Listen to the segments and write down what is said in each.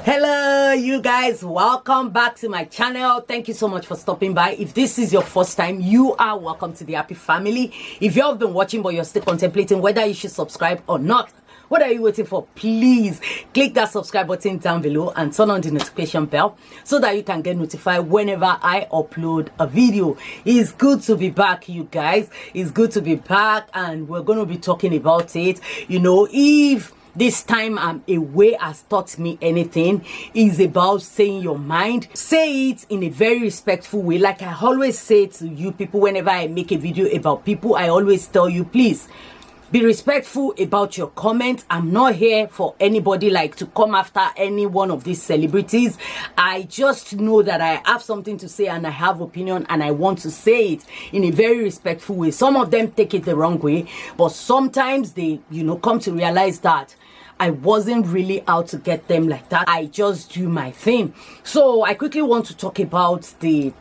Hello you guys, welcome back to my channel. Thank you so much for stopping by. If this is your first time, you are welcome to the happy family. If you have been watching but you're still contemplating whether you should subscribe or not, what are you waiting for? Please click that subscribe button down below and turn on the notification bell so that you can get notified whenever I upload a video. It's good to be back, you guys. It's good to be back, and we're going to be talking about it. You know, if this time I'm away has taught me anything, is about saying your mind. Say it in a very respectful way. Like I always say to you people, whenever I make a video about people, I always tell you, please be respectful about your comments. I'm not here for anybody like to come after any one of these celebrities. I just know that I have something to say and I have opinion and I want to say it in a very respectful way. Some of them take it the wrong way, but sometimes they, you know, come to realize that I wasn't really out to get them like that. I just do my thing. So I quickly want to talk about the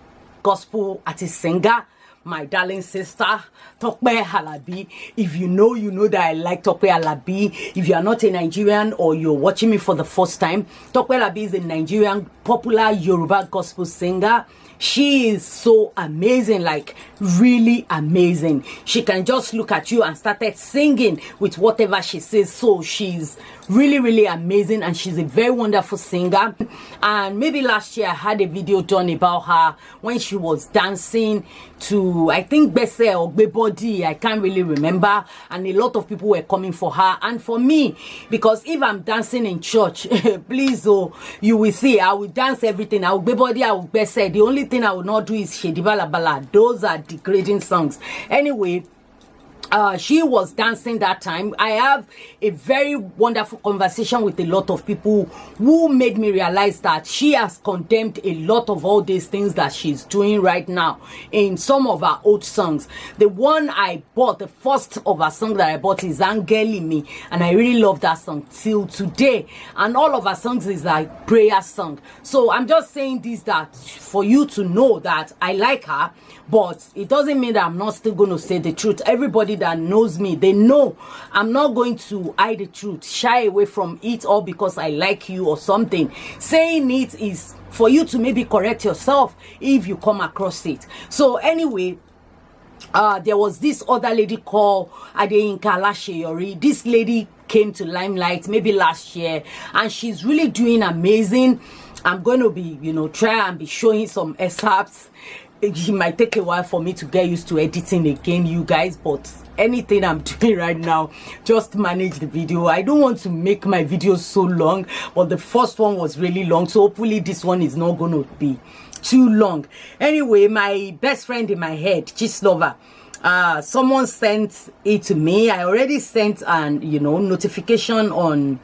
gospel artist singer, my darling sister, Tope Alabi. If you know, you know that I like Tope Alabi. If you are not a Nigerian or you're watching me for the first time, Tope Alabi is a Nigerian popular Yoruba gospel singer. She is so amazing, like really amazing. She can just look at you and started singing with whatever she says. So she's really amazing, and she's a very wonderful singer. And maybe last year I had a video done about her when she was dancing to, I think, Bese or Bebody, I can't really remember, and a lot of people were coming for her and for me, because if I'm dancing in church, please, oh, you will see I will dance everything. I will Bebody, I will Bese. The only thing I will not do is Shedibala Bala. Those are degrading songs. Anyway, she was dancing that time. I have a very wonderful conversation with a lot of people who made me realize that she has condemned a lot of all these things that she's doing right now in some of her old songs. The one I bought, the first of her song that I bought, is Angeli Me, and I really love that song till today. And all of her songs is like prayer song. So I'm just saying this that for you to know that I like her, but it doesn't mean that I'm not still going to say the truth. Everybody that knows me, they know I'm not going to hide the truth, shy away from it, or because I like you or something. Saying it is for you to maybe correct yourself if you come across it. So anyway, there was this other lady called Adeyinka Alaseyori. This lady came to limelight maybe last year, and she's really doing amazing. I'm going to be, you know, try and be showing some excerpts. It might take a while for me to get used to editing again, you guys, but anything I'm doing right now, just manage the video. I don't want to make my videos so long, but the first one was really long, so hopefully this one is not going to be too long. Anyway, my best friend in my head, Gistlover, someone sent it to me. I already sent an, you know, notification on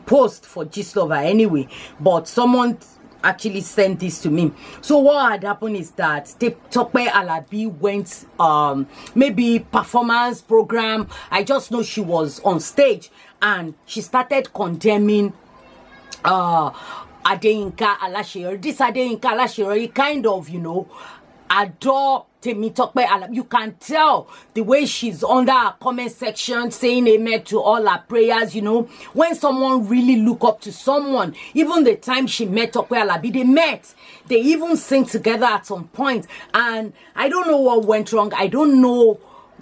post for Gistlover anyway, but someone actually sent this to me. So what had happened is that Tope Alabi went maybe performance program. I just know she was on stage and she started condemning Adeyinka Alaseyori. This Adeyinka Alaseyori kind of, you know, adore Temitope Alabi. You can tell the way she's under her comment section saying amen to all her prayers. You know, when someone really look up to someone, even the time she met Tope Alabi, they even sing together at some point, and I don't know what went wrong. I don't know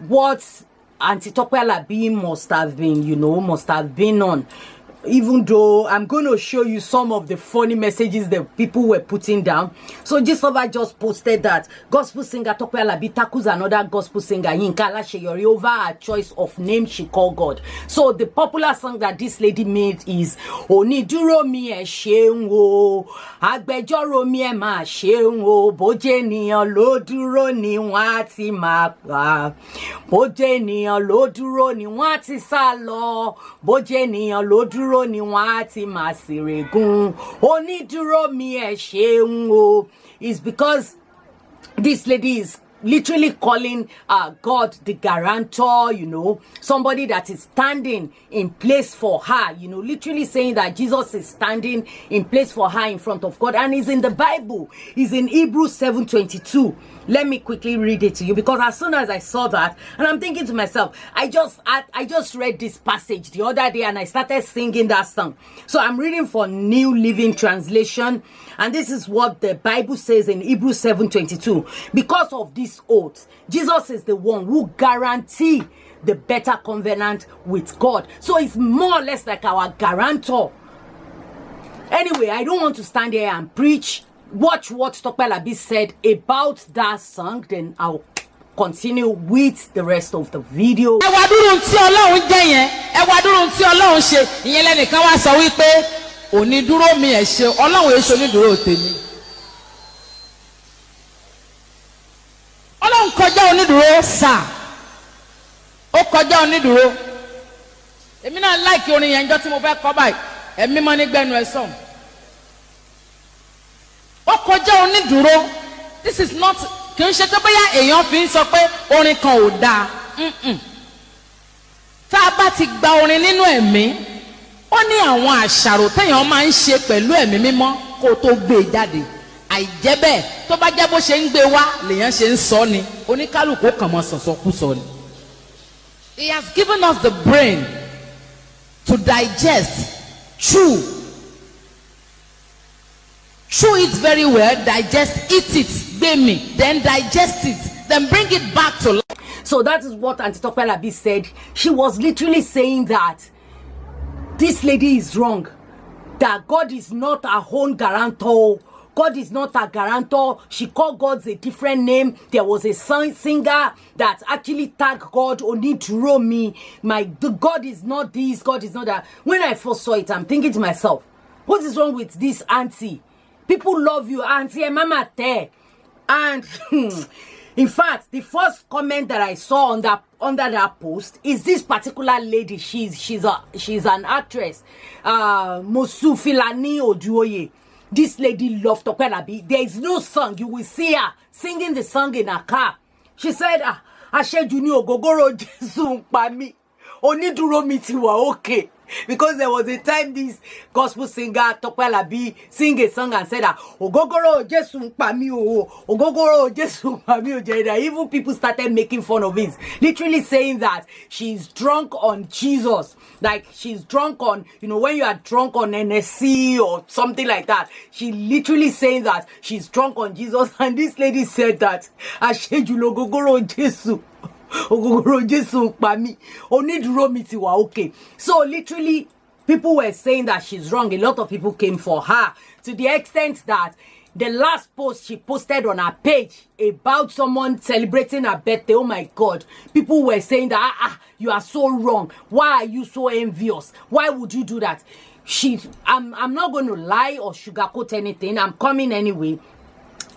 what Auntie Tope Alabi must have been, you know, must have been on. Even though I'm going to show you some of the funny messages that people were putting down. So Gistlover just posted that gospel singer Tope Alabi tackles another gospel singer Yinka Alaseyori over her choice of name she called God. So the popular song that this lady made is Oniduro mi e seun o, agbẹjọ́rò mi e ma seun o, bójé ènìyàn ló dúró ni wọ́n á ti máa pa, bójé ènìyàn ló dúró ni wọ́n á ti sá lọ, bójé ènìyàn ló dúró ni wọ́n á ti máa ṣèrègùn, onídúró mi ẹ ṣeun o. It's because this lady is literally calling God the guarantor, you know, somebody that is standing in place for her, you know, literally saying that Jesus is standing in place for her in front of God. And it's in the Bible. It's in Hebrews 7:22. Let me quickly read it to you, because as soon as I saw that, and I'm thinking to myself, I just read this passage the other day and I started singing that song. So I'm reading for New Living Translation, and this is what the Bible says in Hebrews 7:22. Because of this oath, Jesus is the one who guarantees the better covenant with God. So it's more or less like our guarantor. Anyway, I don't want to stand here and preach. Watch what Tope Alabi said about that song, then I'll continue with the rest of the video. Ẹ wá dúró tí Ọlọ́run jẹ́ yẹn, ẹ wá dúró tí Ọlọ́run ṣe, ìyẹn lẹ́nìkan wá sọ wípé onídúró mi ẹ̀ ṣe, Ọlọ́run èso onídúró tèmi. Ọlọ́run kọjá onídúró sà, ó kọjá onídúró. Èmi náà like orin yẹn njọ́ tí mo fẹ́ kọ báyìí, ẹ̀mí mọ́ ní gbẹ́nu ẹ̀ sọ̀n. Ó kọjá onídúró. This is not, kì í ṣe tó bóyá èèyàn fi ń sọ pé orin kan ò dáa. Tá a bá ti gba orin nínú ẹ̀mí, ó ní àwọn àṣàrò téèyàn máa ń ṣe pẹ̀lú ẹ̀mí mímọ́ kó tó gbé e jáde. Àìjẹ́ bẹ́ẹ̀ tó bá jẹ́ bó ṣe ń gbé wá lèèyàn ṣe ń sọ ni, oníkálùkù kàn mọ́ sọ̀sọ̀kúsọ ni. He has given us the brain to digest, chew it very well, digest, eat it, gbemi, then digest it, then bring it back to life. So that is what Auntie Tope Alabi said. She was literally saying that this lady is wrong, that God is not her own guarantor. God is not a guarantor. She called God a different name. There was a singer that actually tagged God, Oniduro the God is not this, God is not that. When I first saw it, I'm thinking to myself, what is wrong with this auntie? People love you, auntie and mama te. And in fact, the first comment that I saw under that post is this particular lady. She's an actress, Mosu Filani Oduoye. This lady loved Tope Alabi. There is no song you will see her singing the song in her car. She said, Aṣẹ́jú ni ògógóró Jésù ń pa mí. Onídúró mi ti wà okay. Because there was a time this gospel singer Tope Alabi sing a song and said, Ogogoro Jésù ń pa mí o, Ogogoro Jésù ń pa mí o. Even people started making fun of it, literally saying that she's drunk on Jesus. Like she's drunk on, you know, when you are drunk on NSC or something like that. She literally saying that she's drunk on Jesus. And this lady said that, Aṣẹ́jú l'ògógóró Jésù. Ogogoro Jésù ń pa mí. Onídúró mi ti wà okay. So literally, people were saying that she's wrong. A lot of people came for her, to the extent that the last post she posted on her page about someone celebrating her birthday, oh my God, people were saying that, you are so wrong. Why are you so envious? Why would you do that? I'm not going to lie or sugarcoat anything. I'm coming anyway.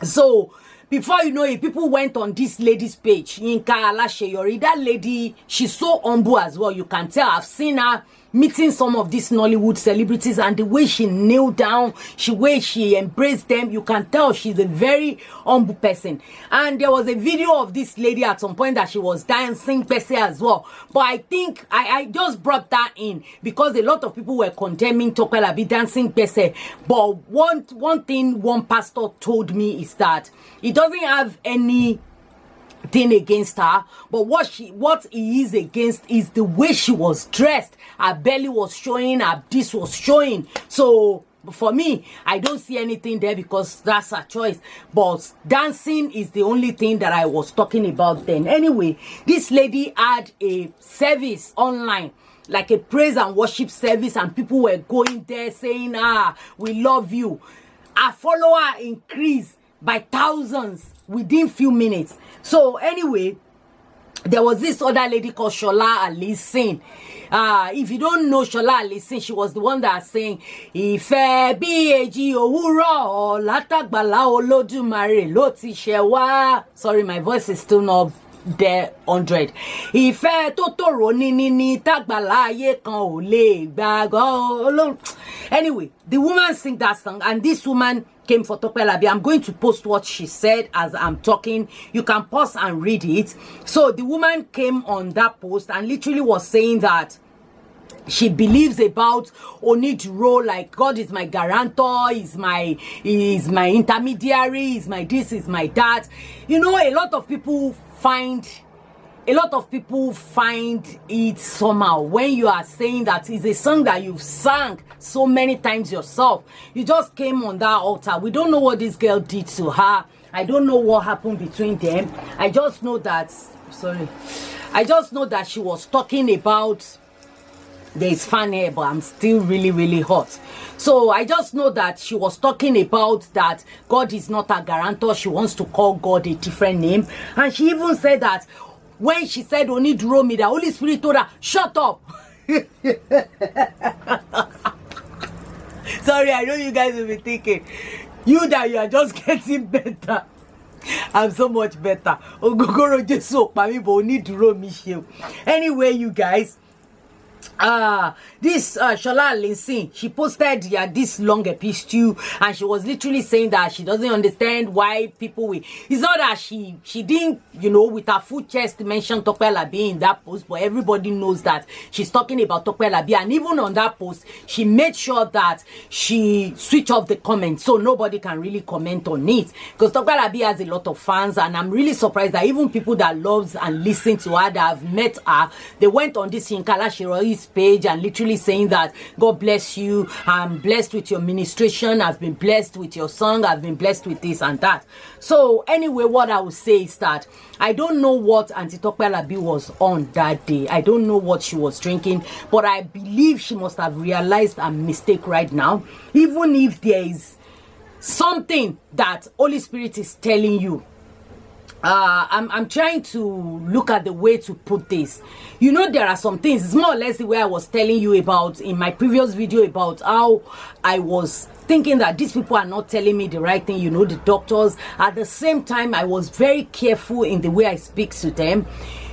So before you know it, people went on this lady's page, Yinka Alaseyori. That lady, she's so humble as well. You can tell. I've seen her meeting some of these Nollywood celebrities, and the way she kneeled down, the way she embraced them, you can tell she's a very humble person. And there was a video of this lady at some point that she was dancing per se as well. But I think I just brought that in because a lot of people were condemning Tope Alabi dancing per se. But one thing one pastor told me is that he doesn't have any thing against her, but what he is against is the way she was dressed. Her belly was showing, her this was showing. So for me, I don't see anything there because that's her choice. But dancing is the only thing that I was talking about then. Anyway, this lady had a service online, like a praise and worship service, and people were going there saying, we love you. Her follower increased by thousands within few minutes. So anyway, there was this other lady called Shola Allyson. If you don't know Shola Allyson, she was the one that sang Ìfẹ́ bí èjì òwúrọ̀ látàgbàlá Olódùmarè ló ti ṣẹ wá. Sorry, my voice is still not there 100. Ìfẹ́ tó tòrò ní tàgbàlá ayé kan ò lè gbàgbọ́. Anyway, the woman sing that song, and this woman came for Tope Alabi. I'm going to post what she said as I'm talking. You can pause and read it. So the woman came on that post and literally was saying that she believes about Oniduro, like God is my guarantor, is my intermediary, is my this, is my that. You know, a lot of people find it somehow when you are saying that it's a song that you've sung so many times yourself. You just came on that altar. We don't know what this girl did to her. I don't know what happened between them. I just know that she was talking about, there is fan here, but I'm still really hot. So I just know that she was talking about that God is not a guarantor. She wants to call God a different name. And she even said that when she said Oniduro me, the Holy Spirit told her, shut up. Sorry, I know you guys will be thinking, you are just getting better. I'm so much better. Ogogoro just so Oniduro me. Anyway, you guys, this Shola Alinsin, she posted this long epistle, and she was literally saying that she doesn't understand why people will. It's not that she didn't, you know, with her full chest mention Tope Alabi in that post, but everybody knows that she's talking about Tope Alabi. And even on that post, she made sure that she switched off the comments so nobody can really comment on it, because Tope Alabi has a lot of fans, and I'm really surprised that even people that loves and listen to her, that have met her, they went on this Yinka Alaseyori's page and literally saying that God bless you, I'm blessed with your ministration, I've been blessed with your song, I've been blessed with this and that. So anyway, what I would say is that I don't know what Auntie Tope Alabi was on that day. I don't know what she was drinking, but I believe she must have realized a mistake right now. Even if there is something that Holy Spirit is telling you, I'm trying to look at the way to put this. You know, there are some things, it's more or less the way I was telling you about in my previous video about how I was thinking that these people are not telling me the right thing, you know, the doctors. At the same time, I was very careful in the way I speak to them.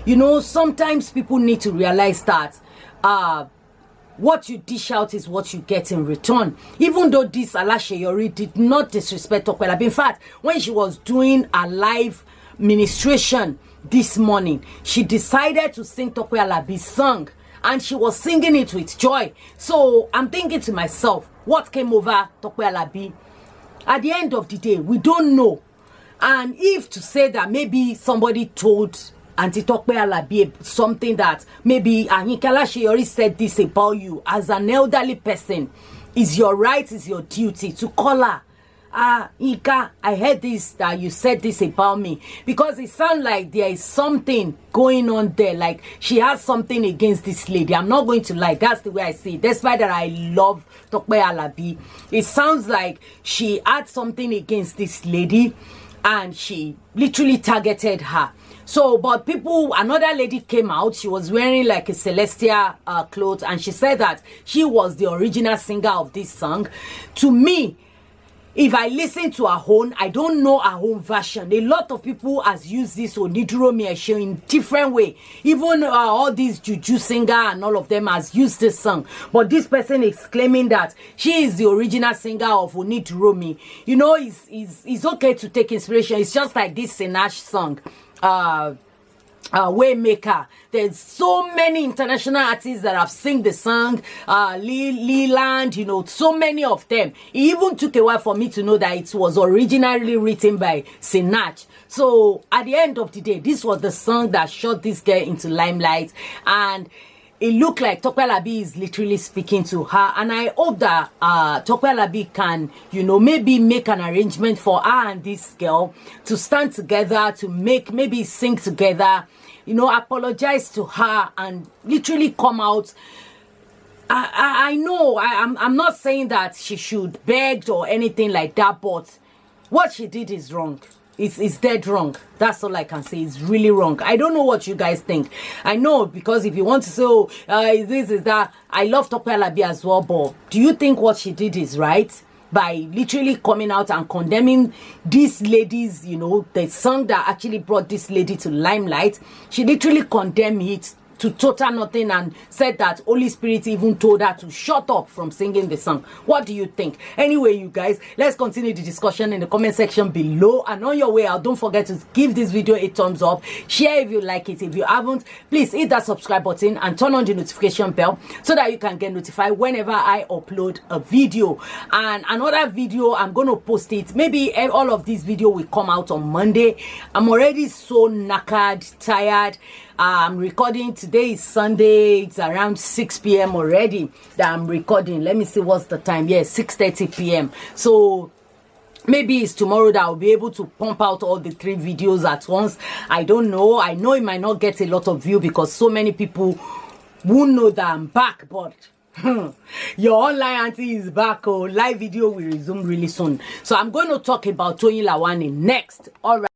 You know, sometimes people need to realize that what you dish out is what you get in return. Even though this Alaseyori did not disrespect Tope Alabi. In fact, when she was doing a live ministration this morning, she decided to sing Tope Alabi's song, and she was singing it with joy. So I'm thinking to myself, what came over Tope Alabi? At the end of the day, we don't know. And if to say that maybe somebody told Auntie Tope Alabi something that maybe Yinka Alaseyori said this about you, as an elderly person, is your right, is your duty to call her. Yinka, I heard this, that you said this about me, because it sounds like there is something going on there, like she has something against this lady. I'm not going to lie, that's the way I see it. Despite that I love Tope Alabi, it sounds like she had something against this lady and she literally targeted her. So, but people, another lady came out, she was wearing like a celestial clothes, and she said that she was the original singer of this song. To me, if I listen to her own, I don't know her own version. A lot of people has used this Oniduro me in different way. Even all these juju singer and all of them has used this song. But this person is claiming that she is the original singer of Oniduro me. You know, it's okay to take inspiration. It's just like this Sinach song, Waymaker. There's so many international artists that have sing the song, Leland, you know, so many of them. It even took a while for me to know that it was originally written by Sinach. So at the end of the day, this was the song that shot this girl into limelight, and it looked like Tope Alabi is literally speaking to her. And I hope that Tope Alabi can, you know, maybe make an arrangement for her and this girl to stand together, to maybe sing together, you know, apologize to her and literally come out. I know I'm not saying that she should beg or anything like that, but what she did is wrong. It's dead wrong. That's all I can say. It's really wrong. I don't know what you guys think. I know, because if you want to say, oh, is that, I love Tope Alabi as well, but do you think what she did is right? By literally coming out and condemning these ladies, you know, the song that actually brought this lady to limelight, she literally condemned it to total nothing and said that Holy Spirit even told her to shut up from singing the song. What do you think? Anyway, you guys, let's continue the discussion in the comment section below, and on your way out, don't forget to give this video a thumbs up, share if you like it. If you haven't, please hit that subscribe button and turn on the notification bell so that you can get notified whenever I upload a video. And another video, I'm going to post it, maybe all of this video will come out on Monday. I'm already so knackered, tired. I'm recording. Today is Sunday. It's around 6 p.m. already that I'm recording. Let me see what's the time. Yeah, 6:30 p.m. So maybe it's tomorrow that I'll be able to pump out all the 3 videos at once. I don't know. I know it might not get a lot of view because so many people won't know that I'm back, but your online auntie is back. Oh, live video will resume really soon. So I'm going to talk about Toyin Lawani next. All right.